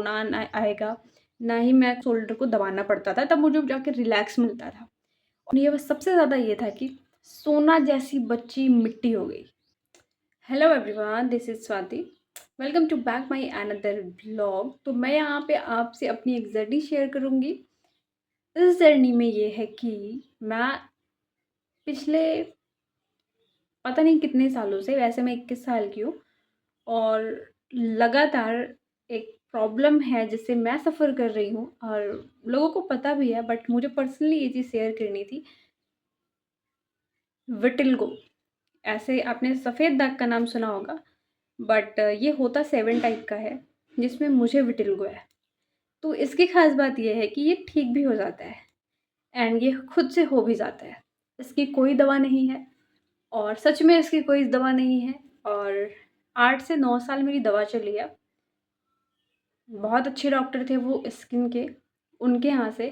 रोना ना आएगा, ना ही मैं शोल्डर को दबाना पड़ता था, तब मुझे जाके रिलैक्स मिलता था। और ये बस सबसे ज़्यादा ये था कि सोना जैसी बच्ची मिट्टी हो गई। Hello everyone, this is Swati. Welcome to back my another blog. तो मैं यहाँ पे आपसे अपनी एक जर्नी शेयर करूँगी। इस जर्नी में ये है कि मैं पिछले पता नहीं कितने सालों से, वैसे मैं 21 साल की हूँ और लगातार एक प्रॉब्लम है जिससे मैं सफ़र कर रही हूँ और लोगों को पता भी है, बट मुझे पर्सनली ये चीज़ शेयर करनी थी। विटिल्गो, ऐसे आपने सफ़ेद दाग का नाम सुना होगा, बट ये होता 7 टाइप का है, जिसमें मुझे विटिल्गो है। तो इसकी ख़ास बात ये है कि ये ठीक भी हो जाता है एंड ये खुद से हो भी जाता है। इसकी कोई दवा नहीं है और सच में इसकी कोई दवा नहीं है। और 8 से 9 साल मेरी दवा चली है। बहुत अच्छे डॉक्टर थे वो स्किन के, उनके यहाँ से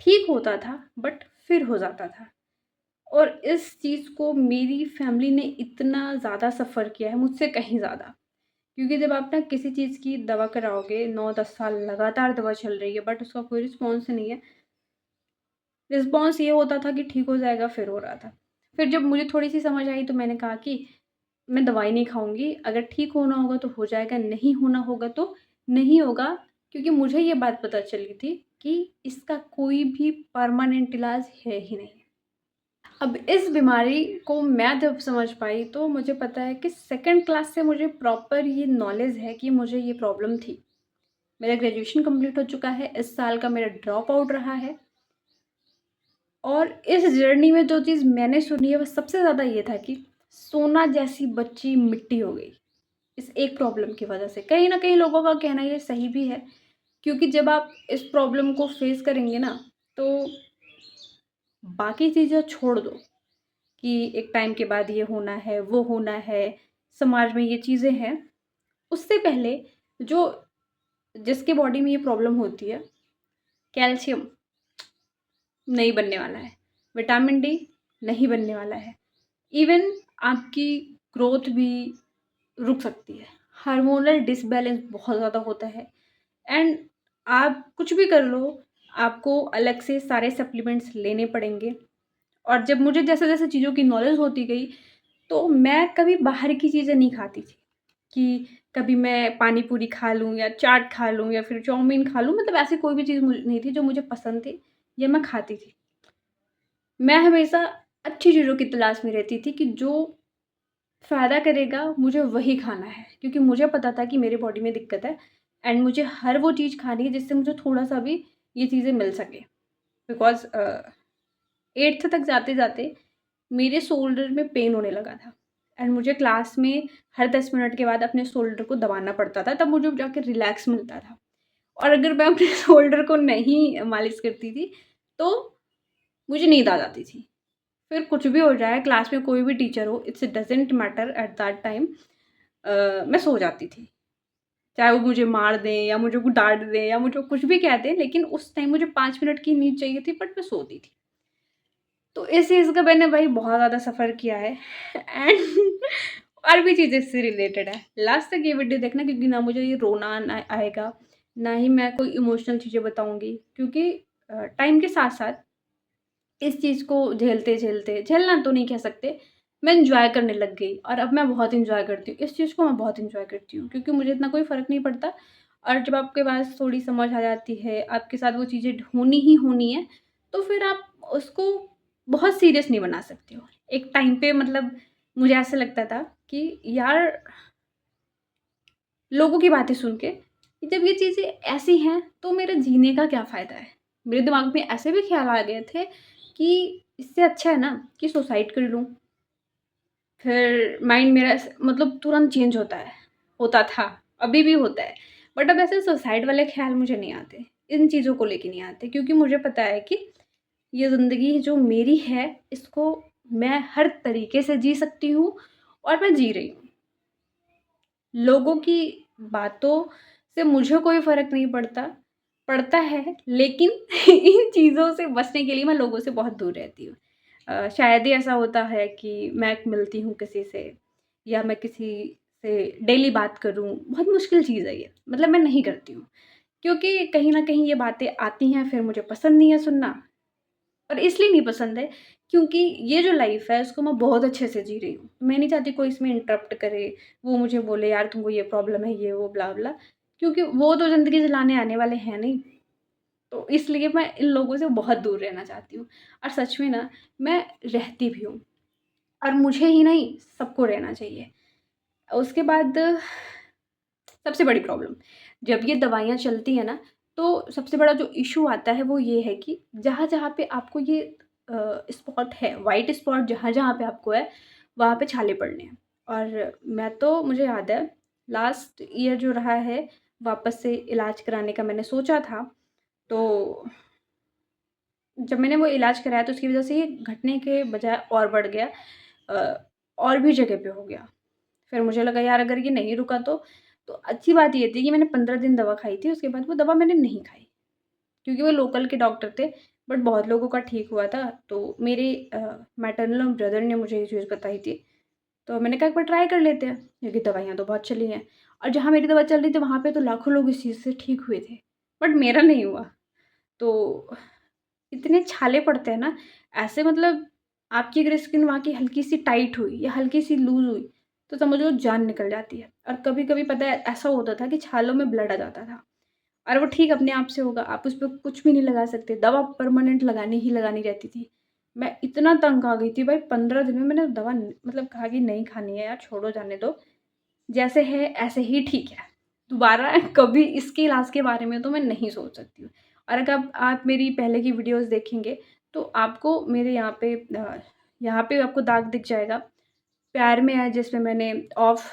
ठीक होता था बट फिर हो जाता था। और इस चीज़ को मेरी फैमिली ने इतना ज़्यादा सफ़र किया है, मुझसे कहीं ज़्यादा। क्योंकि जब आप ना किसी चीज़ की दवा कराओगे, 9-10 साल लगातार दवा चल रही है बट उसका कोई रिस्पॉन्स नहीं है। रिस्पॉन्स ये होता था कि ठीक हो जाएगा, फिर हो रहा था। फिर जब मुझे थोड़ी-सी समझ आई तो मैंने कहा कि मैं दवाई नहीं खाऊँगी, अगर ठीक होना होगा तो हो जाएगा, नहीं होना होगा तो नहीं होगा। क्योंकि मुझे ये बात पता चली थी कि इसका कोई भी परमानेंट इलाज है ही नहीं। अब इस बीमारी को मैं जब समझ पाई तो मुझे पता है कि सेकंड क्लास से मुझे प्रॉपर ये नॉलेज है कि मुझे ये प्रॉब्लम थी। मेरा ग्रेजुएशन कंप्लीट हो चुका है, इस साल का मेरा ड्रॉप आउट रहा है। और इस जर्नी में जो चीज़ मैंने सुनी है वो सबसे ज़्यादा ये था कि सोना जैसी बच्ची मिट्टी हो गई, इस एक प्रॉब्लम की वजह से। कहीं न कहीं लोगों का कहना ये सही भी है, क्योंकि जब आप इस प्रॉब्लम को फेस करेंगे ना, तो बाकी चीज़ें छोड़ दो कि एक टाइम के बाद ये होना है, वो होना है, समाज में ये चीज़ें हैं। उससे पहले जो जिसके बॉडी में ये प्रॉब्लम होती है, कैल्शियम नहीं बनने वाला है, विटामिन डी नहीं बनने वाला है। इवन आपकी ग्रोथ भी रुक सकती है। हार्मोनल डिसबैलेंस बहुत ज़्यादा होता है एंड आप कुछ भी कर लो, आपको अलग से सारे सप्लीमेंट्स लेने पड़ेंगे। और जब मुझे जैसे-जैसे चीज़ों की नॉलेज होती गई, तो मैं कभी बाहर की चीज़ें नहीं खाती थी कि कभी मैं पानी पूरी खा लूँ या चाट खा लूँ या फिर चाउमीन खा लूँ, मतलब ऐसी कोई भी चीज़ मुझे नहीं थी जो मुझे पसंद थी या मैं खाती थी। मैं हमेशा अच्छी चीज़ों की तलाश में रहती थी कि जो फ़ायदा करेगा मुझे वही खाना है, क्योंकि मुझे पता था कि मेरी बॉडी में दिक्कत है एंड मुझे हर वो चीज़ खानी है जिससे मुझे थोड़ा-सा भी ये चीज़ें मिल सके। बिकॉज़ 8th तक जाते-जाते मेरे शोल्डर में पेन होने लगा था एंड मुझे क्लास में हर 10 मिनट के बाद अपने शोल्डर को दबाना पड़ता था, तब मुझे जाके रिलैक्स मिलता था। और अगर मैं अपने शोल्डर को नहीं मालिश करती थी, तो मुझे नींद आ जाती थी। फिर कुछ भी हो जाए, क्लास में कोई भी टीचर हो, it's doesn't matter at that time, मैं सो जाती थी। चाहे वो मुझे मार दें या मुझे को डाँट दें या मुझे कुछ भी कह दें, लेकिन उस टाइम मुझे 5 मिनट की नींद चाहिए थी, बट मैं सोती थी। तो इस चीज़ का मैंने भाई बहुत ज़्यादा सफ़र किया है एंड और भी चीज़ें इससे रिलेटेड है। लास्ट तक ये वीडियो देखना, क्योंकि ना मुझे ये रोना ना आएगा, ना ही मैं कोई इमोशनल चीज़ें बताऊँगी, क्योंकि टाइम के साथ-साथ इस चीज़ को झेलते-झेलते, झेलना तो नहीं कह सकते, मैं एन्जॉय करने लग गई और अब मैं बहुत एन्जॉय करती हूँ। इस चीज़ को मैं बहुत एन्जॉय करती हूँ, क्योंकि मुझे इतना कोई फ़र्क नहीं पड़ता। और जब आपके पास थोड़ी समझ आ जाती है, आपके साथ वो चीज़ें होनी ही होनी है, तो फिर आप उसको बहुत सीरियस नहीं बना सकते हो। एक टाइम पे मतलब मुझे ऐसा लगता था कि यार, लोगों की बातें सुन के कि जब ये चीज़ें ऐसी हैं तो मेरा जीने का क्या फ़ायदा है? मेरे दिमाग में ऐसे भी ख़्याल आ गए थे कि इससे अच्छा है ना कि सुसाइड कर लूँ। फिर माइंड मेरा मतलब तुरंत चेंज होता था, अभी भी होता है। बट अब ऐसे सुसाइड वाले ख़्याल मुझे नहीं आते, इन चीज़ों को लेके नहीं आते, क्योंकि मुझे पता है कि ये ज़िंदगी जो मेरी है, इसको मैं हर तरीके से जी सकती हूँ और मैं जी रही हूँ। लोगों की बातों से मुझे कोई फ़र्क नहीं पड़ता, पड़ता है, लेकिन इन चीज़ों से बचने के लिए मैं लोगों से बहुत दूर रहती हूँ। शायद ही ऐसा होता है कि मैं मिलती हूँ किसी से या मैं किसी से डेली बात करूँ, बहुत मुश्किल चीज़ है ये, मतलब मैं नहीं करती हूँ। क्योंकि कहीं न कहीं ये बातें आती हैं, फिर मुझे पसंद नहीं है सुनना। और इसलिए नहीं पसंद है क्योंकि ये जो लाइफ़ है उसको मैं बहुत अच्छे से जी रही हूँ। मैं नहीं चाहती कोई इसमें इंटरप्ट करे, वो मुझे बोले यार तुमको ये प्रॉब्लम है, ये वो ब्ला-ब्ला, क्योंकि वो तो ज़िंदगी चलाने आने वाले हैं नहीं। तो इसलिए मैं इन लोगों से बहुत दूर रहना चाहती हूँ। और सच में ना मैं रहती भी हूँ और मुझे ही नहीं सबको रहना चाहिए। उसके बाद सबसे बड़ी प्रॉब्लम, जब ये दवाइयाँ चलती हैं ना, तो सबसे बड़ा जो इश्यू आता है वो ये है कि जहाँ-जहाँ पे आपको ये स्पॉट है, व्हाइट स्पॉट जहाँ-जहाँ पे आपको है, वहाँ पे छाले पड़ने हैं। और मैं तो मुझे याद है लास्ट ईयर जो रहा है, वापस से इलाज कराने का मैंने सोचा था, तो जब मैंने वो इलाज कराया तो उसकी वज़ह से ये घटने के बजाय और बढ़ गया, और भी जगह पे हो गया। फिर मुझे लगा यार अगर ये नहीं रुका तो अच्छी बात ये थी कि मैंने 15 दिन दवा खाई थी, उसके बाद वो दवा मैंने नहीं खाई। क्योंकि वो लोकल के डॉक्टर थे, बट बहुत लोगों का ठीक हुआ था। तो मेरे मैटरनल ब्रदर ने मुझे ये चीज़ बताई थी, तो मैंने कहा एक बार ट्राई कर लेते हैं, क्योंकि दवाइयाँ तो बहुत चली हैं। और जहाँ मेरी दवा चल रही थी वहाँ पे तो लाखों लोग इस चीज़ से ठीक हुए थे, बट मेरा नहीं हुआ। तो इतने छाले पड़ते हैं ना, ऐसे मतलब आपकी अगर स्किन वहाँ की हल्की-सी टाइट हुई या हल्की-सी लूज़ हुई, तो समझ लो जान निकल जाती है। और कभी-कभी पता है ऐसा होता था कि छालों में ब्लड आ जाता था और वो ठीक अपने आप से होगा, आप उस पे कुछ भी नहीं लगा सकते, दवा परमानेंट लगानी ही लगानी रहती थी। मैं इतना तंग आ गई थी भाई, 15 दिन में मैंने दवा मतलब कहा कि नहीं खानी है यार, छोड़ो जाने दो, जैसे है ऐसे ही ठीक है। दोबारा कभी इसके इलाज के बारे में तो मैं नहीं सोच सकती हूँ। और अगर आप मेरी पहले की वीडियोज़ देखेंगे तो आपको मेरे यहाँ पे आपको दाग दिख जाएगा। पैर में है जिसमें मैंने ऑफ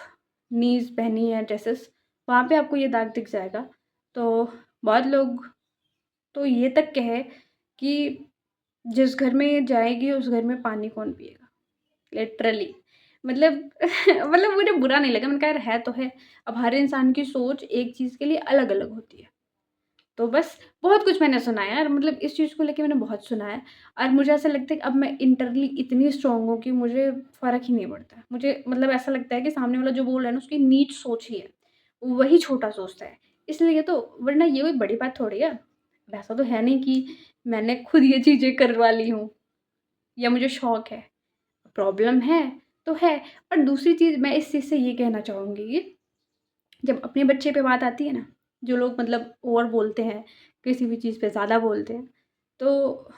नीज़ पहनी है ड्रेसेस, वहाँ पे आपको ये दाग दिख जाएगा। तो बहुत लोग तो ये तक कहे कि जिस घर में जाएगी उस घर में पानी कौन पिएगा? लिटरली मतलब मतलब मुझे बुरा नहीं लगा, मैंने कहा यार है तो है। अब हर इंसान की सोच एक चीज़ के लिए अलग-अलग होती है। तो बस बहुत कुछ मैंने सुना है यार, मतलब इस चीज़ को लेके मैंने बहुत सुना है और मुझे ऐसा लगता है कि अब मैं इंटरनली इतनी स्ट्रॉन्ग हूँ कि मुझे फ़र्क ही नहीं पड़ता है। मुझे मतलब ऐसा लगता है कि सामने वाला जो बोल रहा है ना उसकी नीच सोच ही है, वही छोटा सोचता है। इसलिए तो वरना ये कोई बड़ी बात थोड़ी है। वैसा तो है नहीं कि मैंने खुद ये चीज़ें करवा ली हूँ या मुझे शौक है। प्रॉब्लम है, तो है। और दूसरी चीज़ मैं इस चीज़ से ये कहना चाहूँगी कि जब अपने बच्चे पे बात आती है ना, जो लोग मतलब ओवर बोलते हैं, किसी भी चीज़ पे ज़्यादा बोलते हैं, तो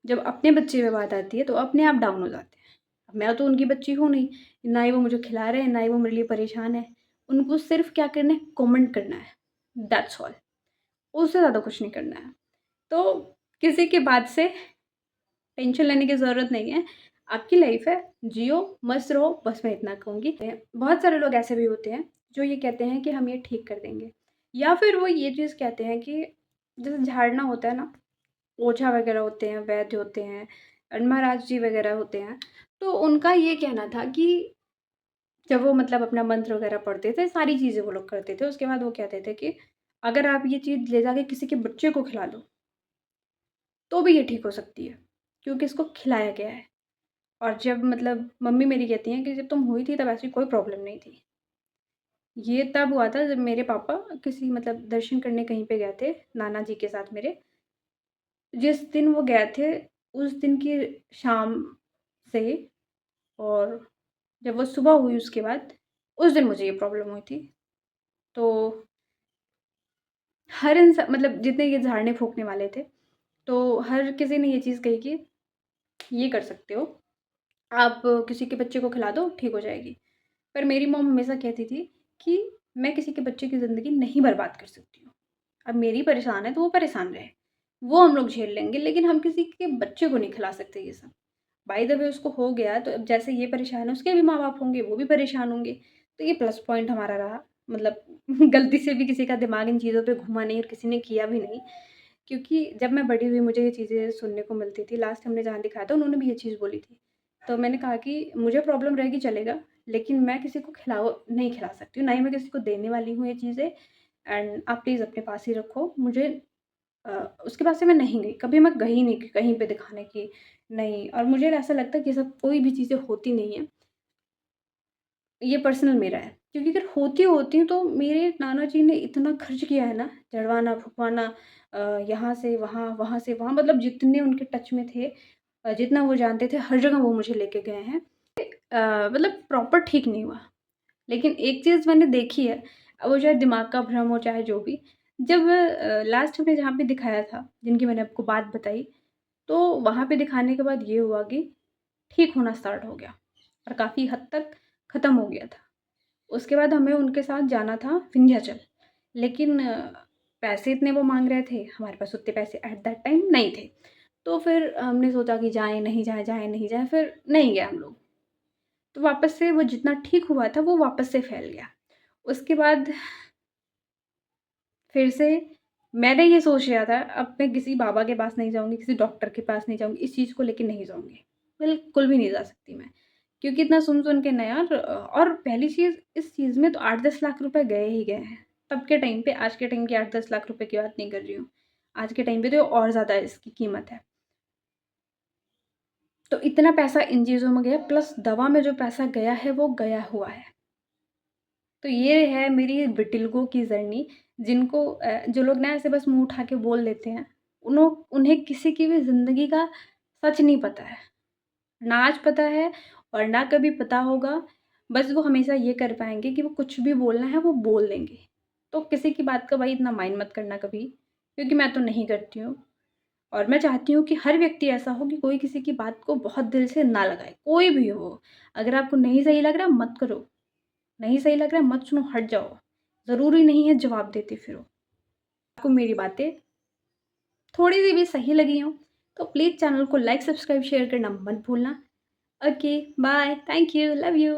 जब अपने बच्चे पे बात आती है तो अपने आप डाउन हो जाते हैं। अब मैं तो उनकी बच्ची हूँ नहीं, ना ही वो मुझे खिला रहे हैं, ना ही वो मेरे लिए परेशान हैं। उनको सिर्फ़ क्या करना है, कमेंट करना है, दैट्स ऑल। उससे ज़्यादा कुछ नहीं करना है। तो किसी की बात से टेंशन लेने की ज़रूरत नहीं है। आपकी लाइफ़ है, जियो, मस्त रहो, बस मैं इतना कहूँगी। बहुत सारे लोग ऐसे भी होते हैं, जो ये कहते हैं कि हम ये ठीक कर देंगे या फिर वो ये चीज़ कहते हैं कि जैसे झाड़ना होता है ना, ओझा वगैरह होते हैं, वैद्य होते हैं, महाराज जी वगैरह होते हैं, तो उनका ये कहना था कि जब वो मतलब अपना मंत्र वगैरह पढ़ते थे, सारी चीज़ें वो लोग करते थे, उसके बाद वो कहते थे कि अगर आप ये चीज़ ले जाके किसी के बच्चे को खिला दो, तो भी ये ठीक हो सकती है, क्योंकि इसको खिलाया गया है। और जब मतलब मम्मी मेरी कहती हैं कि जब तुम हुई थी तब ऐसी कोई प्रॉब्लम नहीं थी। ये तब हुआ था जब मेरे पापा किसी मतलब दर्शन करने कहीं पे गए थे, नाना जी के साथ मेरे। जिस दिन वो गए थे, उस दिन की शाम से और जब वो सुबह हुई उसके बाद, उस दिन मुझे ये प्रॉब्लम हुई थी। तो हर मतलब जितने ये झाड़ने-फूँकने वाले थे, तो हर किसी ने ये चीज़ कही कि ये कर सकते हो, आप किसी के बच्चे को खिला दो, ठीक हो जाएगी। पर मेरी मॉम हमेशा कहती थी कि मैं किसी के बच्चे की ज़िंदगी नहीं बर्बाद कर सकती हूँ। अब मेरी परेशान है तो वो परेशान रहे, वो हम लोग झेल लेंगे, लेकिन हम किसी के बच्चे को नहीं खिला सकते ये सब। बाय द वे उसको हो गया तो अब जैसे ये परेशान है उसके भी माँ-बाप होंगे, वो भी परेशान होंगे। तो ये प्लस पॉइंट हमारा रहा, मतलब गलती से भी किसी का दिमाग इन चीज़ों पे घुमा नहीं और किसी ने किया भी नहीं। क्योंकि जब मैं बड़ी हुई मुझे ये चीज़ें सुनने को मिलती थी, लास्ट हमने जहाँ दिखाया था उन्होंने भी ये चीज़ बोली थी। तो मैंने कहा कि मुझे प्रॉब्लम रहेगी चलेगा, लेकिन मैं किसी को नहीं खिला सकती हूँ, ना ही मैं किसी को देने वाली हूँ ये चीज़ें, एंड आप प्लीज़ अपने पास ही रखो। मुझे अ, उसके बाद से मैं नहीं गई, कभी मैं गई नहीं कि कहीं पे दिखाने की, नहीं। और मुझे ऐसा लगता है कि ये सब कोई भी चीज़ें होती नहीं हैं, ये पर्सनल मेरा है। क्योंकि अगर होती तो मेरे नाना जी ने इतना खर्च किया है ना, चढ़वाना-फुकवाना यहाँ से वहाँ, वहाँ से वहाँ, मतलब जितने उनके टच में थे, जितना वो जानते थे हर जगह वो मुझे लेके गए हैं। मतलब प्रॉपर ठीक नहीं हुआ। लेकिन एक चीज़ मैंने देखी है, अब वो चाहे दिमाग का भ्रम हो चाहे जो भी, जब लास्ट में जहाँ पे दिखाया था, जिनकी मैंने आपको बात बताई, तो वहाँ पे दिखाने के बाद ये हुआ कि ठीक होना स्टार्ट हो गया और काफ़ी हद तक ख़त्म हो गया था। उसके बाद हमें उनके साथ जाना था विंध्याचल, लेकिन पैसे इतने वो माँग रहे थे, हमारे पास उतने पैसे एट दैट टाइम नहीं थे। तो फिर हमने सोचा कि जाएँ, नहीं जाएँ, जाएँ, नहीं जाएँ, फिर नहीं गए हम लोग। तो वापस से वो जितना ठीक हुआ था, वो वापस से फैल गया। उसके बाद फिर से मैंने ये सोच लिया था, अब मैं किसी बाबा के पास नहीं जाऊँगी, किसी डॉक्टर के पास नहीं जाऊँगी, इस चीज़ को लेके नहीं जाऊँगी। बिल्कुल भी नहीं जा सकती मैं। क्योंकि इतना सुन-सुन के ना यार, और पहली चीज़ इस चीज़ में तो 8-10 लाख रुपए गए ही गए हैं। तब के टाइम पे, आज के टाइम की 8-10 लाख रुपए की बात नहीं कर रही हूँ। आज के टाइम पे तो और ज़्यादा इसकी कीमत है। तो इतना पैसा इन चीज़ों में गया, प्लस दवा में जो पैसा गया है, वो गया हुआ है। तो ये है मेरी विटिलिगो की जर्नी, जिनको जो लोग ना ऐसे बस मुँह उठा के बोल देते हैं, उन्हें किसी की भी ज़िंदगी का सच नहीं पता है। ना आज पता है और ना कभी पता होगा। बस वो हमेशा ये कर पाएँगे कि वो कुछ भी बोलना है वो बोल देंगे। तो किसी की बात का भाई इतना माइंड मत करना कभी, क्योंकि मैं तो नहीं करती हूँ। और मैं चाहती हूँ कि हर व्यक्ति ऐसा हो कि कोई किसी की बात को बहुत दिल से ना लगाए, कोई भी हो। अगर आपको नहीं सही लग रहा मत करो, नहीं सही लग रहा है मत सुनो, हट जाओ। ज़रूरी नहीं है जवाब देते फिरो। आपको मेरी बातें थोड़ी-सी भी सही लगी हों, तो प्लीज़ चैनल को लाइक, सब्सक्राइब, शेयर करना मत भूलना। Okay, bye, thank you, love you.